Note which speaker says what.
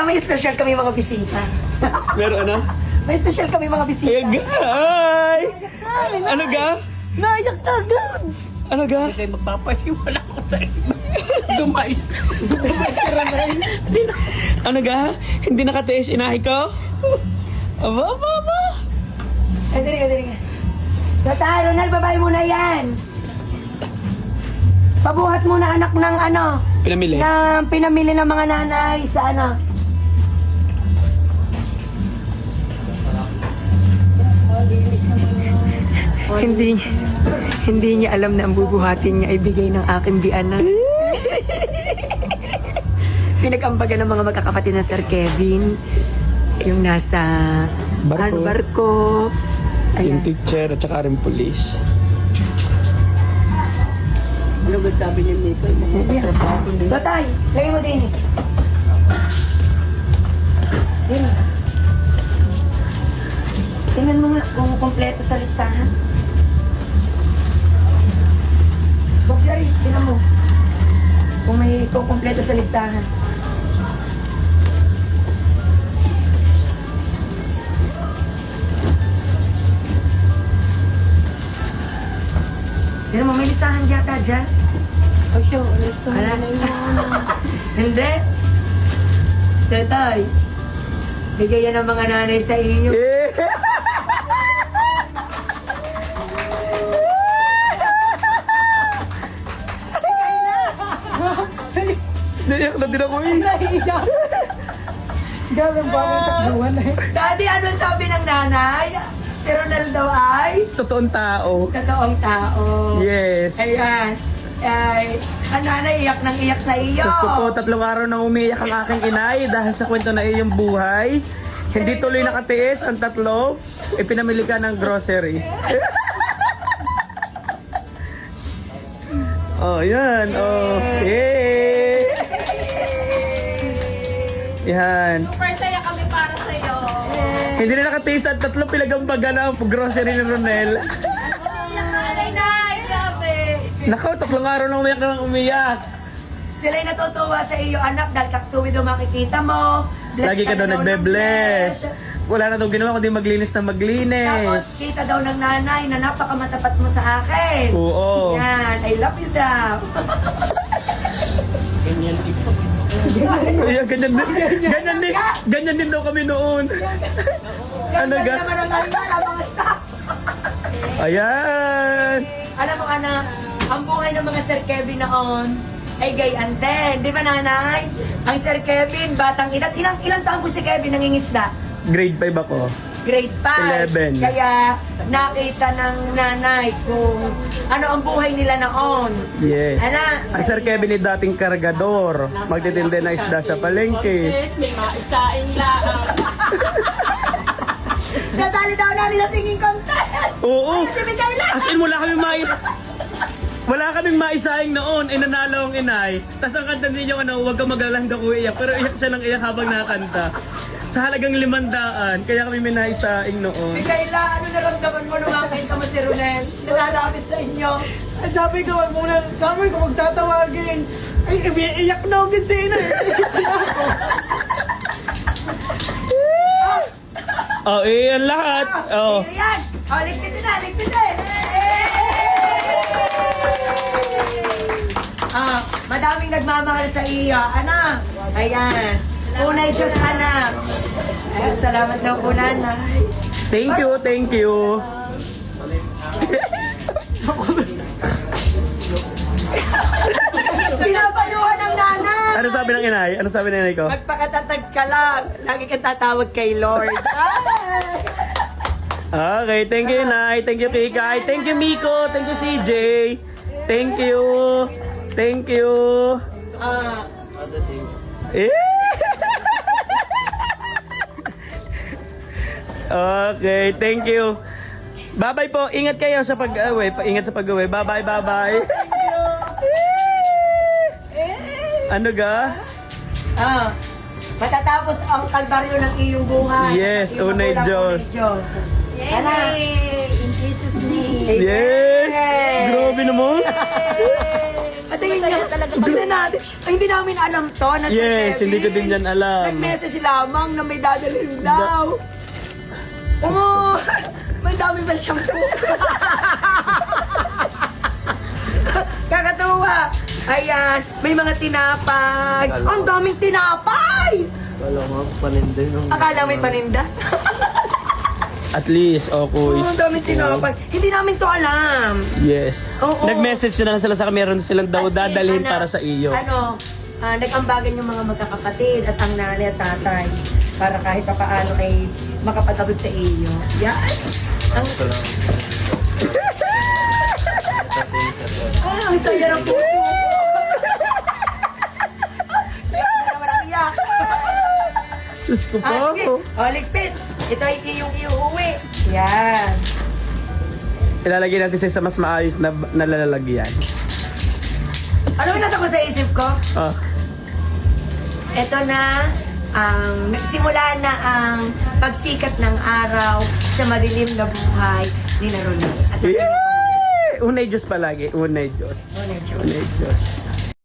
Speaker 1: may special kami mga bisita.
Speaker 2: Meron ano?
Speaker 1: May special kami mga bisita.
Speaker 2: Ay! Ano ga?
Speaker 1: Naiyak na agad.
Speaker 2: Ano ga?
Speaker 3: Hindi magpapahiwala ko sa iba. Dumayos.
Speaker 2: Ano ga? Hindi nakatiis inahi ko? Aba.
Speaker 1: Ay, dali ka. Tatay, Ronald, babae muna yan. Pabuhat muna anak ng ano,
Speaker 2: Pinamili?
Speaker 1: na pinamili ng mga nanay sa ano. Hindi niya alam na ang bubuhatin niya ay bigay ng aking bianan. Pinag-ambaga ng mga magkakapatid na Sir Kevin. Yung nasa
Speaker 2: Barko.
Speaker 1: barko.
Speaker 2: Yung
Speaker 1: Ayan.
Speaker 2: teacher at saka rin police.
Speaker 3: Ano ba sabi niya nito?
Speaker 1: Tatay, lagay mo din eh. Din. Tingnan mo nga kung kompleto sa listahan. Boxer, tingnan mo. Kung kompleto sa listahan. Tingnan mo, may listahan yata dyan.
Speaker 3: O siya, alas ko
Speaker 1: Ala.
Speaker 3: na yun.
Speaker 1: Hindi. Tatay, bigay yan ng mga nanay sa iyo.
Speaker 2: Naiyak na din ako eh.
Speaker 3: Galang ba ang takbuhan eh?
Speaker 1: Daddy, ano sabi ng nanay? Si Ronaldo ay
Speaker 2: Totoong tao.
Speaker 1: totoong tao.
Speaker 2: Yes.
Speaker 1: Ayan. Ay, ang nanay iyak nang iyak sa iyo.
Speaker 2: Diyos ko po, 3 araw nang umiiyak ang aking inay dahil sa kwento na iyong buhay. Hindi tuloy nakatiis ang 3. Ipinamili ka ng grocery. Oh, yan. Oh, yay! Yan.
Speaker 4: Super saya kami para sa'yo.
Speaker 2: Hindi na nakatiis ang 3 pinagambaga na ang grocery ni Ronel.
Speaker 4: Nanay, nay, grabe.
Speaker 2: Nakaw, 3 araw nang umiyak na umiyak.
Speaker 1: Sila'y natutuwa sa iyo, anak, dahil kaktuwi daw makikita mo. Bless
Speaker 2: Lagi ka daw
Speaker 1: ng
Speaker 2: nagbe-bless.
Speaker 1: bless.
Speaker 2: Wala na daw ginawa kundi maglinis na
Speaker 1: Tapos,
Speaker 2: maglinis.
Speaker 1: kita daw ng nanay na napakamatapat mo sa akin.
Speaker 2: Oo.
Speaker 1: Yan, I love you daw.
Speaker 3: Ganyan ito.
Speaker 2: Ayan, ganyan din daw kami noon. Ano
Speaker 1: Ganda
Speaker 2: ga?
Speaker 1: naman ang kanya, mga staff.
Speaker 2: Ayan.
Speaker 1: Alam mo, anak, ang buhay ng mga Sir Kevin noon ay gayaan din. Di ba, nanay? Ang Sir Kevin, batang edad. Ilang taon po si Kevin nangingisda?
Speaker 2: Grade 5 ako.
Speaker 1: Grade 5.
Speaker 2: 11.
Speaker 1: Kaya nakita ng nanay kung ano ang buhay nila noon.
Speaker 2: Yes.
Speaker 1: Ana,
Speaker 2: Ang Sir Kevin ay dating kargador. Magtitindi na isda sa palengke.
Speaker 3: Yes, may maisain lang.
Speaker 1: Nasali daw namin sa singing contest.
Speaker 2: Oo.
Speaker 1: Ano si Mikaela?
Speaker 2: As in, wala kaming maisaing noon, nanalo ang inay. Tapos ang kanta ninyo, huwag kang mag-alala, hindi ako iiyak. Pero iyak siya lang iyak habang nakanta. Sa halagang 500, kaya kami may naisaing noon.
Speaker 1: Mikaela, ano naramdaman mo nung makita mo si Ronel? Nalalapit sa inyo.
Speaker 3: Sabi ko, wag muna, sabi ko, magtatawagin. Ay, iyak na ako kasi na.
Speaker 2: Oh, yan lahat. Oh.
Speaker 1: Ayan! Oh, ligpitin na, ligpitin! Ah, madaming nagmamahal sa iyo, anak. Ayan. Unay Diyos, anak. Ayan, salamat daw po, nanay.
Speaker 2: Thank you.
Speaker 1: Pinapayuhan ng nanay.
Speaker 2: Ano sabi ng inay? Ano sabi ng inay ko?
Speaker 1: Magpakatatag ka lang. Lagi kang tatawag kay Lord. Ay!
Speaker 2: Okay, thank you, inay. Thank you, Kikay. Thank you, Miko. Thank you, CJ. Thank you. Thank you.
Speaker 1: Ah,
Speaker 2: Eh. Okay, thank you. Bye-bye po. Ingat kayo sa pag-uwi. Ingat sa pag-uwi. Bye-bye, bye-bye. Ano ga?
Speaker 1: ah. Matatapos ang kalbaryo ng iyong buhay.
Speaker 2: Yes,
Speaker 1: Iyong
Speaker 2: unay
Speaker 1: magulang,
Speaker 2: Diyos.
Speaker 1: unay Diyos. Anak.
Speaker 4: In Jesus' name.
Speaker 2: Yes! Grabe naman.
Speaker 1: Patingin kaya talaga kami natin. Ay, hindi namin alam to na Sir
Speaker 2: Yes,
Speaker 1: Kevin.
Speaker 2: hindi ko din yan alam.
Speaker 1: Nag-message lamang na may dadalhin daw. Oo, may dami ba siyang Kakatuwa. Ayan, may mga tinapay. Ang daming tinapay!
Speaker 3: Wala mo, paninda yung...
Speaker 1: Akala may paninda?
Speaker 2: At least, okay.
Speaker 1: Ang daming tinapay. Hindi namin to alam.
Speaker 2: Yes.
Speaker 1: Oo.
Speaker 2: Nag-message na lang sila sa akin, meron silang daw
Speaker 1: As in,
Speaker 2: dadalhin
Speaker 1: anak,
Speaker 2: para sa iyo.
Speaker 1: Nag-ambagan yung mga magkakapatid at ang nanay at tatay para kahit pa paano ay makapatabot sa iyo. Yan. Ang saya ng puso ko. Iyak na naman ang iyak.
Speaker 2: Diyos ko po.
Speaker 1: Sige. O, ligpit. Ito ay iyong iuwi. Yan.
Speaker 2: Ilalagay natin sa mas maayos na nalalagyan.
Speaker 1: Ano yung nata ko sa isip ko?
Speaker 2: Ah.
Speaker 1: Ito na nagsimula na ang pagsikat ng araw sa madilim na buhay ni Naroli. At
Speaker 2: Yay! Unay Diyos palagi. Unay Diyos.
Speaker 1: Unay Diyos.
Speaker 2: Unay Diyos.